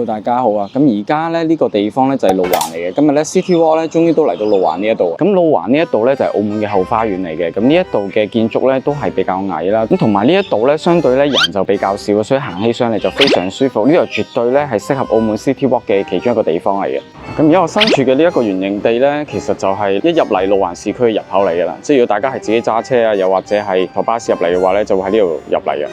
大家好啊！咁而家咧呢個地方咧就係路環嚟嘅。今日咧 City Walk 咧終於都嚟到路環呢一度。咁路環呢一度咧就係澳門嘅後花園嚟嘅。咁呢一度嘅建築咧都係比較矮啦。咁同埋呢一度咧相對咧人就比較少，所以行起上嚟就非常舒服。呢度絕對咧係適合澳門 City Walk 嘅其中一個地方嚟嘅。咁而家我身處嘅呢一個圓形地咧，其實就係一入嚟路環市區嘅入口嚟㗎啦。即係如果大家係自己揸車啊，又或者係坐巴士入嚟嘅話咧，就會喺呢度入嚟嘅。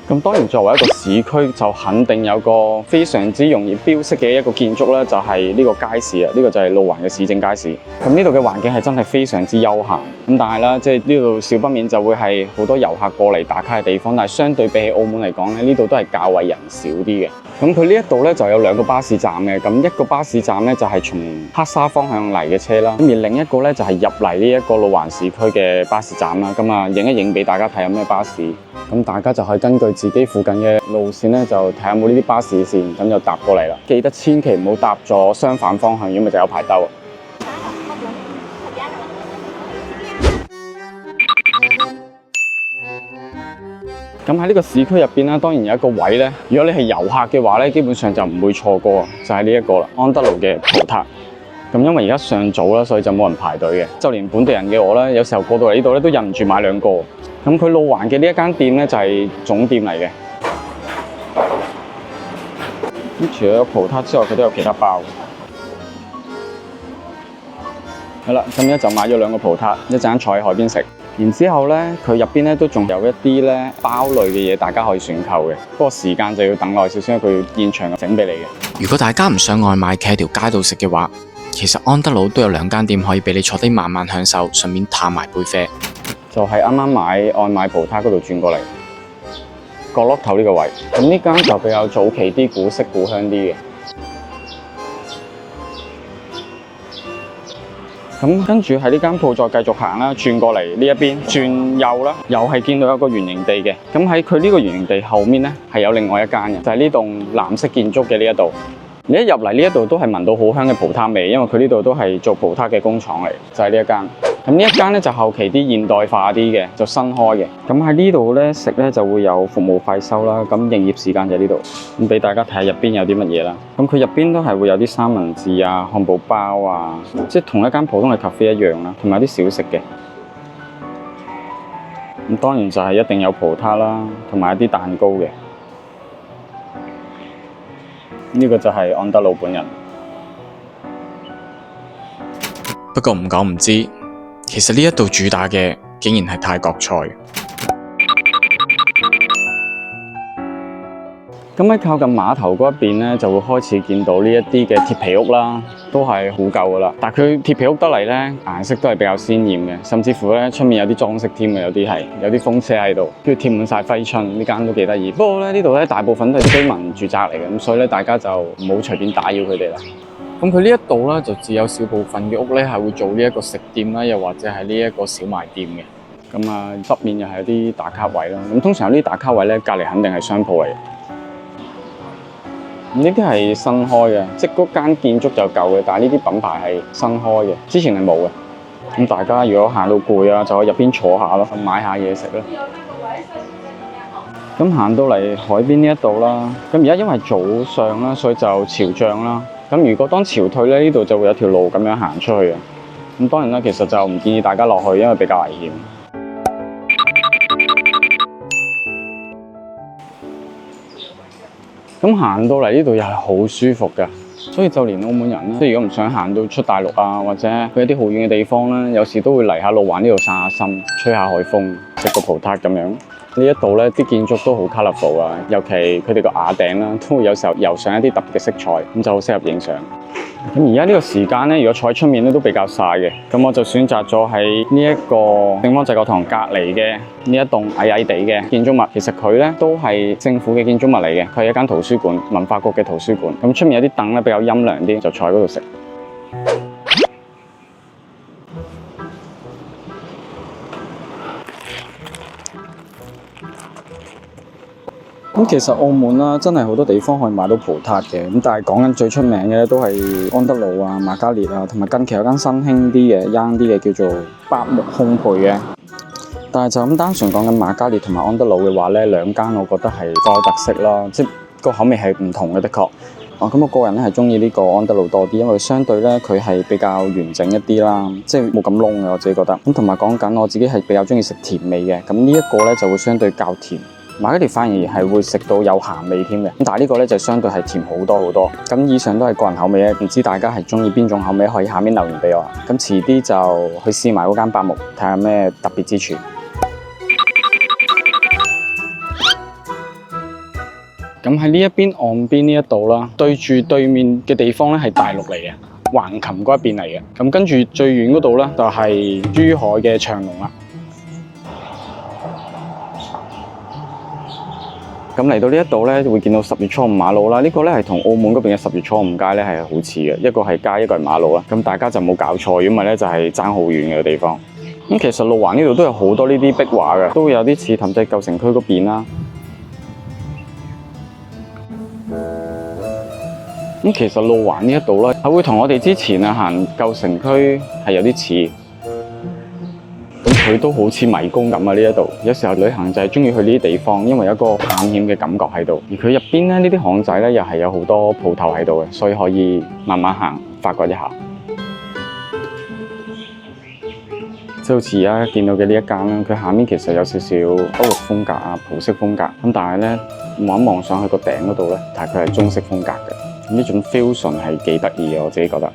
咁當然作為一個市區，就肯定有個非常之容易標識嘅一個建築啦，就係呢個街市啊，呢個就係路環嘅市政街市。咁呢度嘅環境係真係非常之悠閒。咁但係啦，即係呢度少不免就會係好多遊客過嚟打卡嘅地方，但係相對比起澳門嚟講咧，呢度都係較為人少啲嘅。咁佢呢一度咧就有兩個巴士站嘅，咁一個巴士站咧就係從黑沙方向嚟嘅車啦，咁而另一個咧就係入嚟呢一個路環市區嘅巴士站啦。咁啊，影一影俾大家睇有咩巴士，咁大家就可以根據自己附近嘅路線咧，就睇下有冇呢啲巴士線，咁就搭過嚟啦。記得千祈唔好搭咗相反方向，如果咪就有排兜。咁喺呢個市區入邊咧，當然有一個位咧，如果你係遊客嘅話咧，基本上就唔會錯過，就係呢一個啦，安德路嘅葡撻。咁因為而家尚早啦，所以就冇人排隊嘅。就連本地人嘅我咧，有時候過到嚟呢度咧，都忍唔住買兩個。咁佢路環嘅呢一間店咧，就係總店嚟嘅。咁除咗有葡撻之外，佢都有其他包。好啦，咁一就買咗兩個葡撻，一陣坐喺海邊食。然之後咧，佢入邊咧都仲有一啲咧包類嘅嘢，大家可以選購嘅。不過時間就要等耐少少，因為佢要現場整俾你嘅。如果大家唔想外賣，企喺條街度食嘅話，其實安德魯都有兩間店可以俾你坐低慢慢享受，順便嘆埋杯啡。就係啱啱買外賣葡撻嗰度轉過嚟，角落頭呢個位。咁呢間就比較早期啲、古色古香啲嘅。咁跟住喺呢間鋪再繼續行啦，轉過嚟呢一邊，轉右啦，又係見到一個圓形地嘅。咁喺佢呢個圓形地後面咧，係有另外一間嘅，就係呢棟藍色建築嘅呢一度。你一入嚟呢一度都係聞到好香嘅葡撻味，因為佢呢度都係做葡撻嘅工廠嚟，就係呢一間。咁呢一間咧就後期啲現代化啲嘅，就新開嘅。咁喺呢度咧食咧就會有服務費收啦。咁營業時間就喺呢度。咁俾大家睇下入邊有啲乜嘢啦。咁佢入邊都係會有啲三文治啊、漢堡包啊，即係同一間普通嘅咖啡一樣啦，同埋啲小食嘅。咁當然就係一定有葡撻啦，同埋一啲蛋糕嘅。呢個就係安德魯本人。不過唔講唔知，其實呢一度主打嘅竟然係泰國菜。咁喺靠近碼頭嗰一邊咧，就會開始見到呢一啲嘅鐵皮屋啦，都係好舊噶啦。但係佢鐵皮屋得嚟咧，顏色都係比較鮮豔嘅，甚至乎咧出面有啲裝飾添嘅，有啲係有啲風車喺度，跟住貼滿晒揮春，呢間都幾得意。不過咧呢度咧大部分都係居民住宅嚟嘅，咁所以咧大家就唔好隨便打擾佢哋啦。咁佢呢一度咧就只有少部分嘅屋咧係會做呢一個食店啦，又或者係呢一個小賣店嘅。咁啊側面又係啲打卡位啦。咁通常有啲打卡位咧，隔離肯定係商鋪嚟嘅。呢啲係新開嘅，即係嗰間建築就舊嘅，但係呢啲品牌係新開嘅，之前係冇嘅。咁大家如果行到攰啊，就可以入邊坐下咯，買下嘢食啦。咁行到嚟海邊呢一度啦，咁而家因為早上啦，所以就潮漲啦。咁如果當潮退咧，呢度就會有條路咁樣行出去嘅。咁當然啦，其實就唔建議大家落去，因為比較危險。咁行到嚟呢度又係好舒服㗎，所以就連澳門人咧，即係如果唔想行到出大陸啊，或者去一啲好遠嘅地方咧，有時都會嚟下路環呢度散下心，吹下海風，食個葡撻咁樣。呢一度咧啲建築都好 colourful 啊，尤其佢哋個瓦頂啦，都會有時候油上一啲特別嘅色彩，咁就好適合影相。咁而家呢個時間咧，如果坐喺出面咧都比較曬嘅，咁我就選擇咗喺呢一個聖方濟教堂隔離嘅呢一棟矮矮地嘅建築物。其實佢咧都係政府嘅建築物嚟嘅，佢係一間圖書館，文化局嘅圖書館。咁出面有啲凳咧比較陰涼啲，就坐喺嗰度食。咁其實澳門啦，真係好多地方可以買到葡撻嘅。咁但係講緊最出名嘅咧，都係安德魯啊、瑪嘉烈啊，同埋近期有間新興啲嘅、young 啲嘅叫做百木烘焙嘅。但係就咁單純講緊瑪嘉烈同埋安德魯嘅話咧，兩間我覺得係各有特色啦，即係個口味係唔同嘅，的確。咁我個人咧係中意呢個安德魯多啲，因為相對咧佢係比較完整一啲啦，即係冇咁燶嘅我自己覺得。咁同埋講緊我自己係比較中意食甜味嘅，咁呢一個咧就會相對較甜。瑪嘉烈反而係會食到有鹹味添嘅，咁但係呢個咧就相對係甜好多好多。咁以上都係個人口味咧，唔知大家係中意邊種口味，可以下面留言俾我。咁遲啲就去試埋嗰間百木，睇下咩特別之處。咁喺呢一邊岸邊呢一度啦，對住對面嘅地方咧係大陸嚟嘅，橫琴嗰一邊嚟嘅。咁跟住最遠嗰度咧就係珠海嘅長隆啦。咁嚟到呢一度咧，會見到10月初五馬路啦。呢個咧係同澳門嗰邊嘅10月初五街咧係好似嘅，一個係街，一個係馬路啦。咁大家就冇搞錯，因為咧就係爭好遠嘅地方。咁其實路環呢度都有好多呢啲壁畫嘅，都有啲似氹仔舊城區嗰邊啦。咁其實路環呢一度咧，係會同我哋之前行舊城區係有啲似。咁佢都好似迷宮咁啊！呢一度有時候旅行就係中意去呢啲地方，因為有一個探險嘅感覺喺度。而佢入邊咧，呢啲巷仔咧又係有好多鋪頭喺度嘅，所以可以慢慢行，發掘一下。即係好似而家見到嘅呢一間啦，佢下面其實有少少歐陸風格啊、葡式風格。咁但係咧望一望上去個頂嗰度咧，但係佢係中式風格嘅。呢種 fusion 係幾得意嘅，我自己覺得。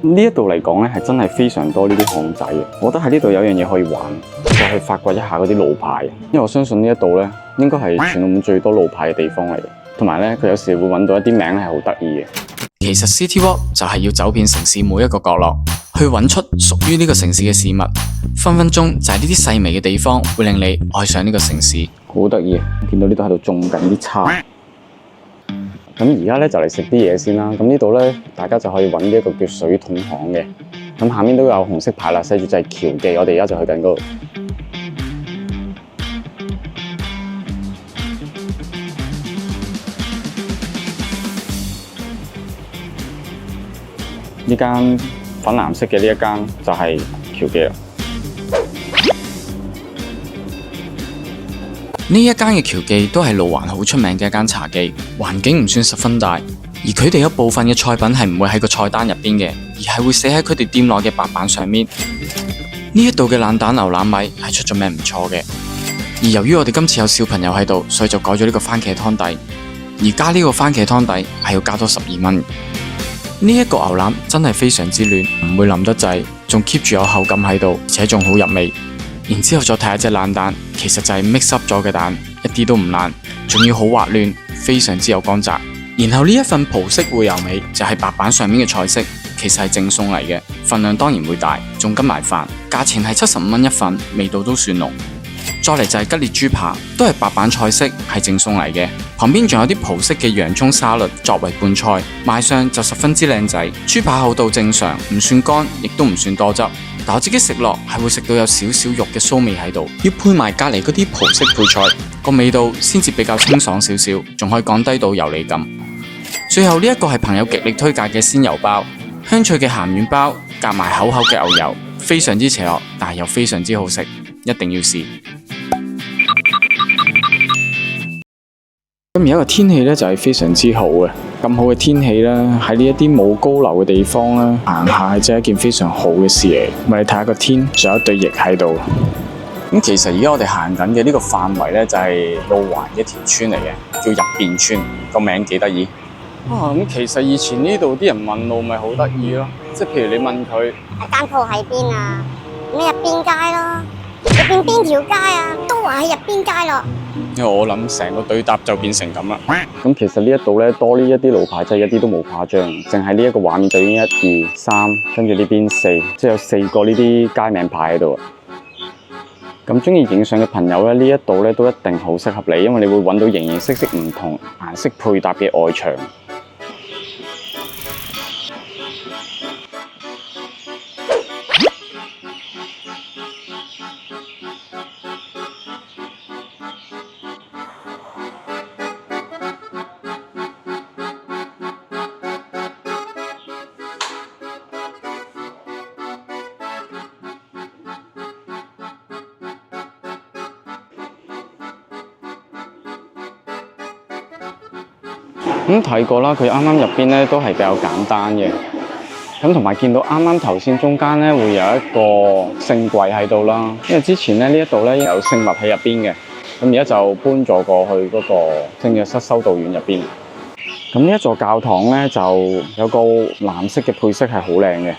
呢一度嚟講咧，係真係非常多呢啲巷仔嘅。我覺得喺呢度有樣嘢可以玩，就係發掘一下嗰啲路牌。因為我相信呢一度咧，應該係全澳門最多路牌嘅地方嚟嘅。同埋咧，佢有時會揾到一啲名咧係好得意嘅。其實 City Walk 就係要走遍城市每一個角落，去揾出屬於呢個城市嘅事物。分分鐘就係呢啲細微嘅地方，會令你愛上呢個城市。好得意，見到呢度喺度種緊啲叉。咁而家咧就嚟食啲嘢先啦。咁呢度咧，大家就可以揾呢一個叫水桶巷嘅。咁下面都有紅色牌啦，寫住就係僑記。我哋而家就去緊嗰度。呢間粉藍色嘅呢一間就係僑記啦。呢一間嘅僑記都係路環好出名嘅一間茶記，環境唔算十分大，而佢哋有部分嘅菜品係唔會喺個菜單入邊嘅，而係會寫喺佢哋店內嘅白板上面。呢一度嘅冷蛋牛腩米係出咗名唔錯嘅，而由於我哋今次有小朋友喺度，所以就改咗呢個番茄湯底，而加呢個番茄湯底係要加多12蚊。呢一個牛腩真係非常之嫩，唔會腍得滯，仲 keep 住有口感喺度，而且仲好入味。然之後再睇下隻冷蛋，其實就係 mix up 咗嘅蛋，一啲都唔爛，仲要好滑嫩，非常之有光澤。然後呢一份葡式燴魷味就係白板上面嘅菜式，其實係正餸嚟嘅，份量當然會大，仲跟埋飯，價錢係75蚊一份，味道都算濃。再嚟就係吉列豬扒，都係白板菜式，係正餸嚟嘅。旁邊仲有啲葡式嘅洋葱沙律作為伴菜，賣相就十分之靚仔。豬扒厚度正常，唔算乾，亦都唔算多汁。但我自己食落係會食到有少少肉嘅酥味喺度，要配埋隔離嗰啲葡式配菜，個味道先至比較清爽少少，仲可以降低到油膩感。最後呢一個係朋友極力推介嘅鮮油包，香脆嘅鹹軟包夾埋厚厚嘅牛油，非常之邪惡，但係又非常之好食，一定要試。咁而家個天氣咧就係非常之好嘅，咁好嘅天氣咧喺呢一啲冇高樓嘅地方咧行下，真係一件非常好嘅事嚟。咁你睇下個天，仲有一對翼喺度。咁其實而家我哋行緊嘅呢個範圍咧就係路環一條村嚟嘅，叫入邊村，個名幾得意。咁其實以前呢度啲人問路咪好得意咯，即係譬如你問佢間鋪喺邊啊，咁入邊街咯，入邊邊條街啊，都話喺入邊街咯。因為我諗成個對答就變成咁啦。咁其實呢一度咧多呢一啲路牌真係一啲都冇誇張，淨係呢一個畫面就已經1、2、3，跟住呢邊4，即係有4個呢啲街名牌喺度。咁中意影相嘅朋友咧，呢一度咧都一定好適合你，因為你會揾到形形色色唔同顏色配搭嘅外牆。咁睇過啦，佢啱啱入邊咧都係比較簡單嘅。咁同埋見到啱啱頭先中間咧會有一個聖櫃喺度啦，因為之前咧呢一度咧有聖物喺入邊嘅，咁而家就搬咗過去嗰個聖約瑟修道院入邊。咁呢一座教堂咧就有個藍色嘅配色係好靚嘅，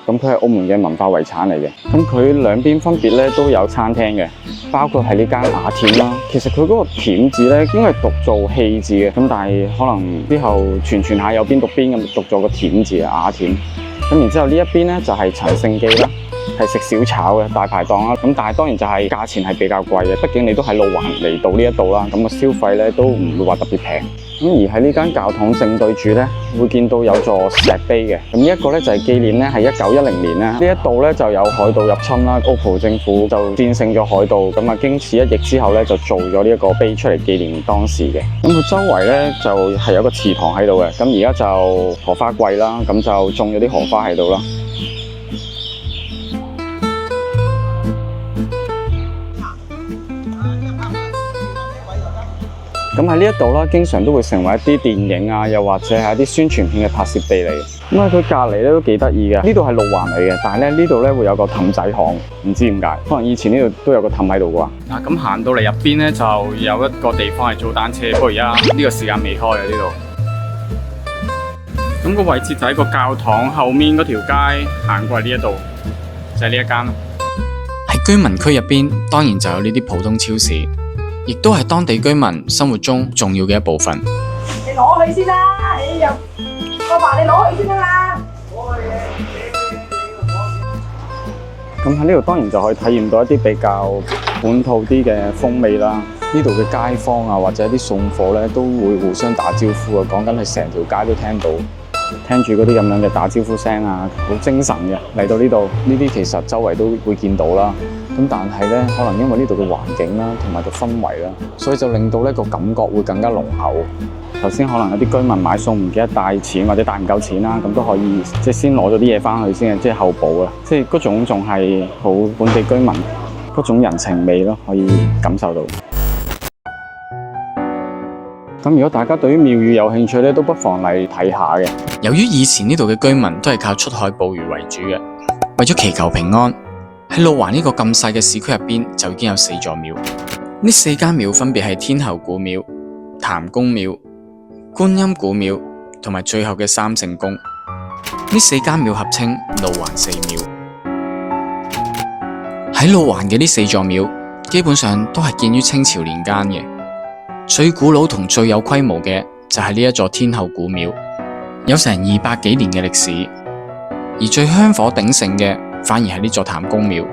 咁佢係澳門嘅文化遺產嚟嘅。咁佢兩邊分別咧都有餐廳嘅，包括係呢間雅典啦。其實佢嗰個恬字咧應該係讀做氣字嘅，咁但係可能之後傳下有邊讀邊咁讀咗個恬字啊，雅典。咁然之後呢一邊咧就係陳勝記啦，係食小炒嘅大排檔啦。咁但係當然就係價錢係比較貴嘅，畢竟你都喺路環嚟到呢一度啦，咁個消費咧都唔會話特別平。咁而喺呢間教堂正對住咧，會見到有座石碑嘅。咁呢一個咧就係紀念咧，係1910年咧，呢一度咧就有海盜入侵啦，澳葡政府就戰勝咗海盜，咁啊經此一役之後咧就做咗呢一個碑出嚟紀念當時嘅。咁佢周圍咧就係有個祠堂喺度嘅。咁而家就荷花季啦，咁就種咗啲荷花喺度啦。咁喺呢一度啦，經常都會成為一啲電影啊，又或者係一啲宣傳片嘅拍攝地嚟。咁喺佢隔離咧都幾得意嘅，呢度係路環嚟嘅，但係咧呢度咧會有個氹仔巷，唔知點解，可能以前呢度都有個氹喺度啩。嗱，咁行到嚟入邊咧就有一個地方係租單車，不過而家呢個時間未開啊呢度。咁個位置就喺個教堂後面嗰條街，行過嚟呢一度就係呢一間。喺居民區入邊，當然就有呢啲普通超市。亦都係當地居民生活中重要嘅一部分。你攞去先啦，你又阿爸你攞去先啦。咁喺呢度當然就可以體驗到一啲比較本土啲嘅風味啦。呢度嘅街坊啊，或者啲送貨咧，都會互相打招呼啊。講緊係成條街都聽到，聽住嗰啲咁樣嘅打招呼聲啊，好精神嘅。嚟到呢度，呢啲其實周圍都會見到啦。咁但係咧，可能因為呢度嘅環境啦，同埋個氛圍啦，所以就令到呢個感覺會更加濃厚。頭先可能有啲居民買餸唔記得帶錢或者帶唔夠錢啦，咁都可以即係先攞咗啲嘢翻去先嘅，即係後補啊！即係嗰種仲係好本地居民嗰種人情味咯，可以感受到。咁如果大家對於廟宇有興趣咧，都不妨嚟睇下嘅。由於以前呢度嘅居民都係靠出海捕魚為主嘅，為咗祈求平安。喺路環呢個咁細嘅市區入邊，就已經有4座廟。呢4間廟分別係天后古廟、譚公廟、觀音古廟，同埋最後嘅三聖宮。呢4間廟合稱路環4廟。喺路環嘅呢4座廟，基本上都係建於清朝年間嘅。最古老同最有規模嘅就係呢一座天后古廟，有成200幾年嘅歷史。而最香火鼎盛嘅，反而係呢座譚公廟。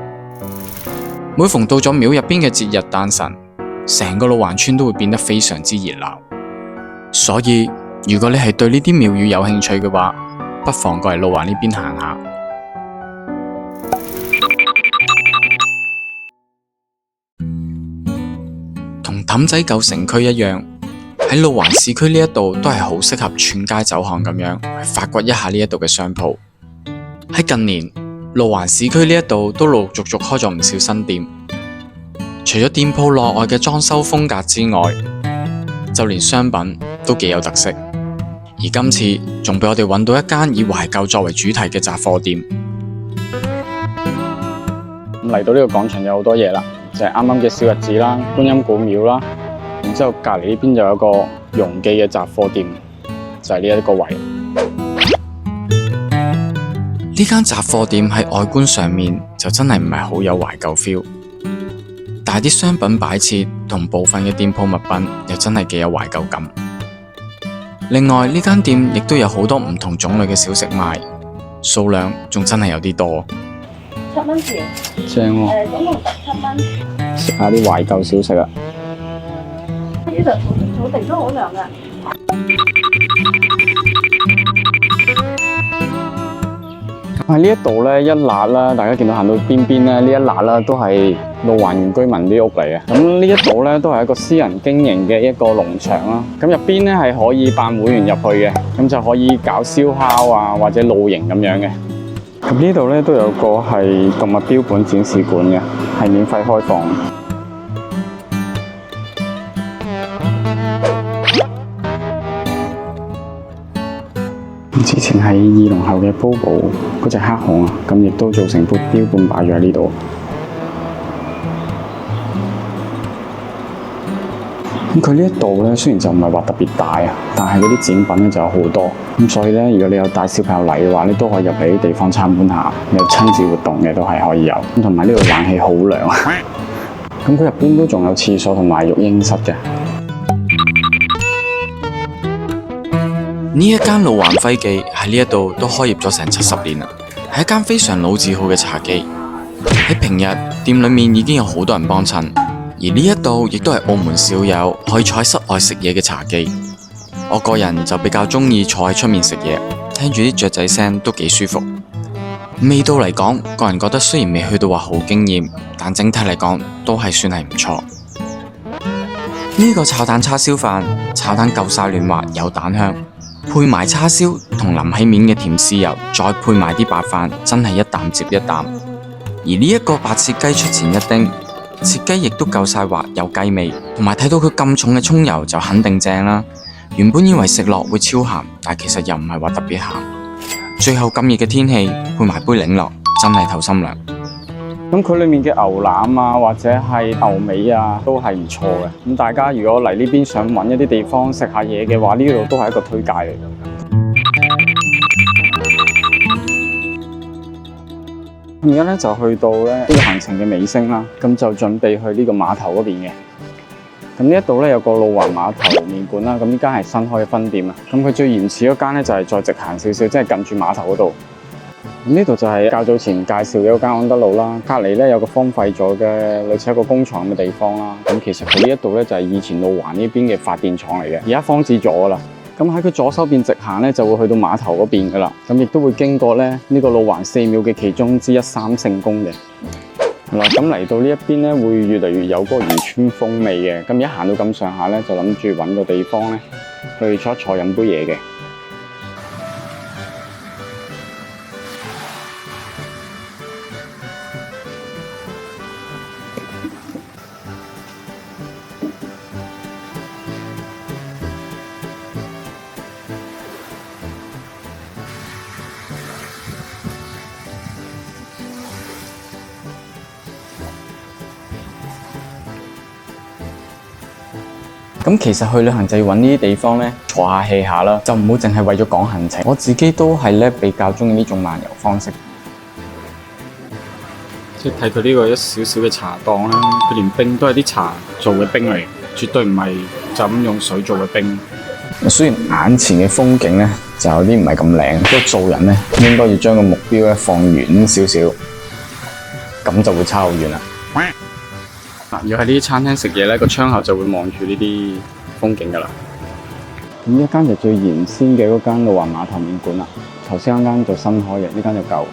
每逢到咗廟入邊嘅節日誕辰，成個路環村都會變得非常之熱鬧。所以如果你係對呢啲廟宇有興趣嘅話，不妨過嚟路環呢邊行下。同氹仔舊城區一樣，喺路環市區呢一度都係好適合串街走巷咁樣去發掘一下呢一度嘅商鋪。喺近年，路環市區呢一度都陸陸續續開咗唔少新店，除咗店鋪內外嘅裝修風格之外，就連商品都幾有特色。而今次仲俾我哋揾到一間以懷舊作為主題嘅雜貨店。嚟到呢個廣場有好多嘢啦，就係啱啱嘅小日子啦、觀音古廟啦，然之後隔離呢邊就有個容記嘅雜貨店，就係呢一個位。呢間雜貨店喺外觀上面就真係唔係好有懷舊 feel， 但係啲商品擺設同部分嘅店鋪物品又真係幾有懷舊感。另外呢間店亦都有好多唔同種類嘅小食賣，數量仲真係有啲多。7蚊條，正喎，總共17蚊。食下啲懷舊小食啊！呢度土地都好涼噶。喺呢一度咧，一辣啦，大家見到行到邊邊咧，呢一辣啦都係路環原居民啲屋嚟嘅。咁呢一度咧都係一個私人經營嘅一個農場啦。咁入邊咧係可以辦會員入去嘅，咁就可以搞燒烤啊或者露營咁樣嘅。咁呢度咧都有個係動物標本展示館嘅，係免費開放。之前喺二龍喉嘅 Bobo 嗰隻黑熊啊，咁亦都做成副標本擺咗喺呢度。咁佢呢一度咧，雖然就唔係話特別大啊，但係嗰啲展品咧就有好多。咁所以咧，如果你有帶小朋友嚟嘅話，你都可以入嚟啲地方參觀下，有親子活動嘅都係可以有。咁同埋呢度冷氣好涼啊！咁佢入邊都仲有廁所同埋育嬰室嘅。呢一間路環輝記喺呢一度都開業咗成70年啦，係一間非常老字號嘅茶記。喺平日店裏面已經有好多人幫襯，而呢一度亦都係澳門少有可以坐喺室外食嘢嘅茶記。我個人就比較中意坐喺出面食嘢，聽住啲雀仔聲都幾舒服。味道嚟講，個人覺得雖然未去到話好驚豔，但整體嚟講都係算係唔錯。呢個炒蛋叉燒飯，炒蛋夠晒嫩滑，有蛋香，配埋叉燒同淋起面嘅甜豉油，再配埋啲白飯，真係一啖接一啖。而呢一個白切雞出前一丁，切雞亦都夠晒滑，有雞味，同埋睇到佢咁重嘅蔥油就肯定正啦。原本以為食落會超鹹，但其實又唔係話特別鹹。最後咁熱嘅天氣，配埋杯檸樂，真係透心涼。咁佢裏面嘅牛腩啊，或者係牛尾啊，都係唔錯嘅。咁大家如果嚟呢邊想揾一啲地方食下嘢嘅話，呢度都係一個推介嚟嘅。而家咧就去到呢個行程嘅尾聲啦，咁就準備去呢個碼頭嗰邊嘅。咁呢一度咧有個路環碼頭麵館啦，咁呢間係新開嘅分店啊。咁佢最原始嗰間咧就係再直行少少，即係近住碼頭嗰度。咁呢度就係較早前介紹嘅嗰間安德路啦，隔離咧有個荒廢咗嘅類似一個工廠咁嘅地方啦。咁其實佢呢一度咧就係以前路環呢邊嘅發電廠嚟嘅，而家荒置咗噶啦。咁喺佢左手邊直行咧就會去到碼頭嗰邊噶啦。咁亦都會經過咧呢個路環4廟嘅其中之一三聖宮嘅。嗱，咁嚟到呢一邊咧，會越嚟越有嗰個漁村風味嘅。咁一行到咁上下咧，就諗住揾個地方咧，去坐一坐飲杯嘢嘅。咁其實去旅行就要揾呢啲地方咧，坐下 hea 下啦，就唔好淨係為咗講行程。我自己都係咧比較中意呢種漫遊方式。即係睇佢呢個一少少嘅茶檔啦，佢連冰都係啲茶做嘅冰嚟，絕對唔係就咁用水做嘅冰。雖然眼前嘅風景咧就有啲唔係咁靚，不過做人咧應該要將個目標咧放遠少少，咁就會差好遠啦。要喺呢啲餐廳食嘢咧，個窗口就會望住呢啲風景噶啦。咁呢一間就最原先嘅嗰間路環碼頭麵館啦。頭先嗰間就新開嘅，呢間就舊。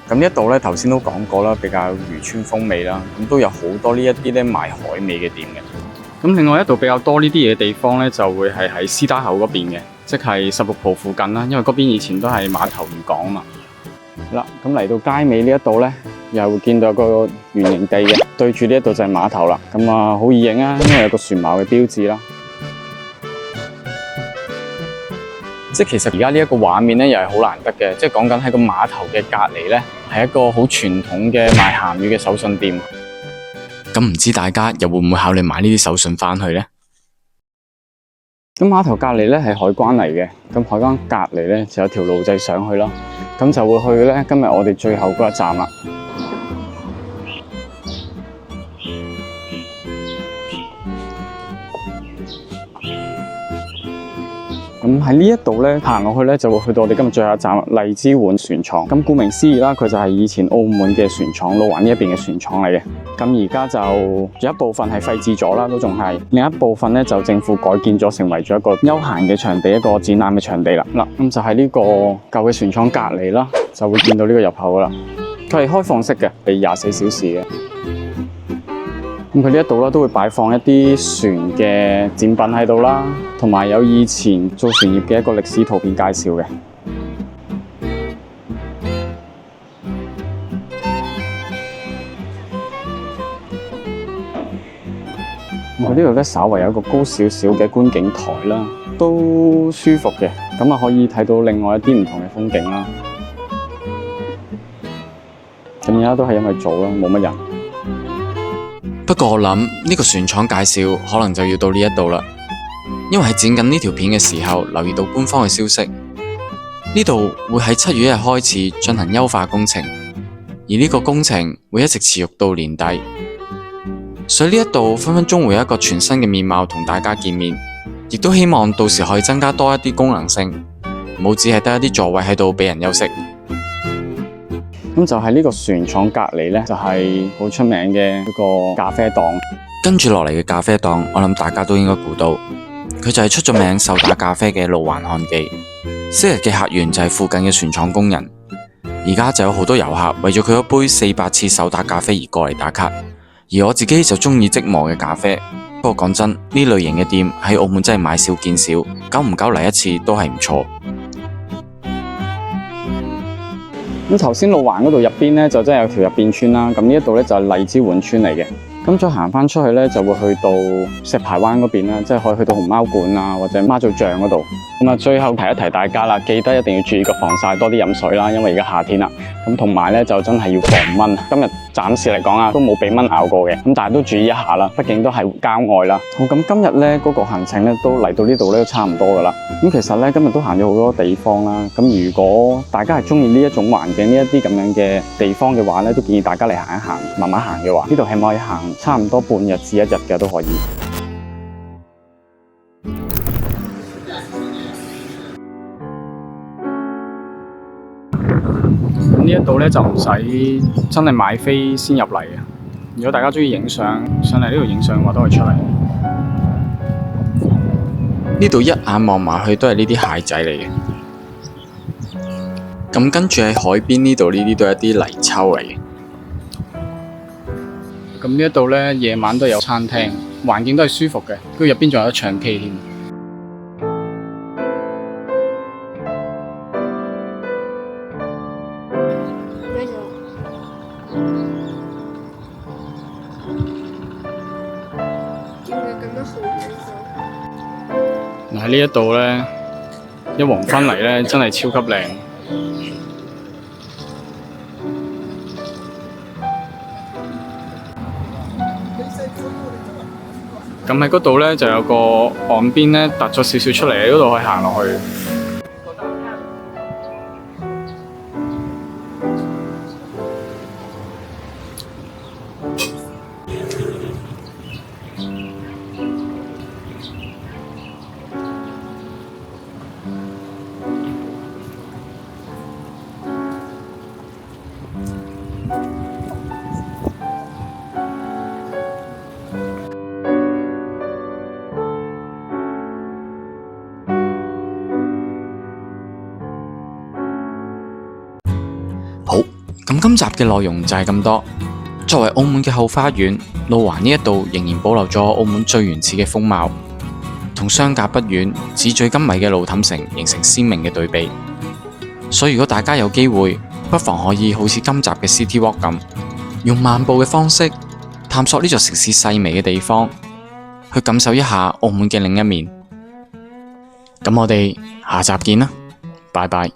咁呢一度咧，頭先都講過啦，比較漁村風味啦。咁都有好多呢一啲咧賣海味嘅店嘅。咁另外一度比較多呢啲嘢嘅地方咧，就會係喺司打口嗰邊嘅，即係16浦附近啦。因為嗰邊以前都係碼頭漁港啊嘛。好啦，咁嚟到街尾呢一度咧，又會見到有個圓形地嘅，對住呢一度就係碼頭啦。咁啊，好易影啊，因為有個船錨嘅標誌啦。即係其實而家呢一個畫面咧，又係好難得嘅。即係講緊喺個碼頭嘅隔離咧，係一個好傳統嘅賣鹹魚嘅手信店。咁唔知大家又會唔會考慮買呢啲手信返去呢？咁碼頭隔離咧係海關嚟嘅，咁海關隔離咧就有條路仔上去啦。咁就會去咧今日我哋最後嗰一站啦。咁喺呢一度咧行落去咧，就會去到我哋今日最後一站荔枝碗船廠。咁顧名思義啦，佢就係以前澳門嘅船廠，路環呢一邊嘅船廠嚟嘅。咁而家就有一部分係廢置咗啦，都仲係；另一部分咧就政府改建咗，成為咗一個休閒嘅場地，一個展覽嘅場地啦。嗱，咁就喺呢個舊嘅船廠隔離啦，就會見到呢個入口啦。佢係開放式嘅，係24小時嘅。咁佢呢一度啦，都會擺放一啲船嘅展品喺度啦，同埋有以前做船業嘅一個歷史圖片介紹嘅。咁佢呢度咧稍為有一個高少少嘅觀景台啦，都舒服嘅，咁啊可以睇到另外一啲唔同嘅風景啦。咁而家都係因為早啦，冇乜人。不過我諗呢個船廠介紹可能就要到呢一度啦，因為喺剪緊呢條片嘅時候，留意到官方嘅消息，呢度會喺7月1日開始進行優化工程，而呢個工程會一直持續到年底，所以呢一度分分鐘會有一個全新嘅面貌同大家見面，亦都希望到時可以增加多一啲功能性，唔好只係得一啲座位喺度俾人休息。咁就係呢個船廠隔離呢，就係好出名嘅一個咖啡檔。跟住落嚟嘅咖啡檔，我諗大家都應該估到，佢就係出咗名手打咖啡嘅路環漢記。昔日嘅客源就係附近嘅船廠工人，而家就有好多遊客為咗佢一杯400次手打咖啡而過嚟打卡。而我自己就中意即磨嘅咖啡，不過講真，呢類型嘅店喺澳門真係買少見少，久唔久嚟一次都係唔錯。咁頭先路環嗰度入邊咧，就真係有條入邊村啦。咁呢一度咧就係荔枝碗村嚟嘅。咁再行翻出去咧，就會去到石排灣嗰邊啦，即係可以去到熊貓館啊，或者媽祖像嗰度。咁啊，最後提一提大家啦，記得一定要注意個防曬，多啲飲水啦，因為而家夏天啦。咁同埋咧就真係要防蚊。今日暫時嚟講啊，都冇俾蚊咬過嘅。咁但係都注意一下啦，畢竟都係郊外啦。好，咁今日咧嗰個行程咧都嚟到呢度咧都差唔多噶啦。咁其實咧今日都行咗好多地方啦。咁如果大家係中意呢一種環境，呢一啲咁樣嘅地方嘅話咧，都建議大家嚟行一行，慢慢行嘅話，呢度係咪可以行差唔多半日至1日嘅都可以。咁呢一度咧就唔使真係買飛先入嚟嘅。如果大家中意影相，上嚟呢度影相嘅話，都可以出嚟。呢度一眼望埋去都係呢啲蟹仔嚟嘅。咁跟住喺海邊呢度呢啲都係一啲泥鰍嚟嘅。咁呢一度咧夜晚都有餐廳，環境都係舒服嘅，跟住入邊仲有得唱 K 添。嗱喺呢一度咧，一黃昏嚟咧，真係超級靚。咁喺嗰度咧就有個岸邊咧突咗少少出嚟，嗰度可以行落去。好，咁今集嘅內容就係咁多。作為澳門嘅後花園，路環呢一度仍然保留咗澳門最原始嘅風貌，同相隔不遠紙醉金迷嘅路氹城形成鮮明嘅對比。所以如果大家有機會，不妨可以好似今集嘅 City Walk 咁，用漫步嘅方式探索呢座城市細微嘅地方，去感受一下澳門嘅另一面。咁我哋下集見啦，拜拜。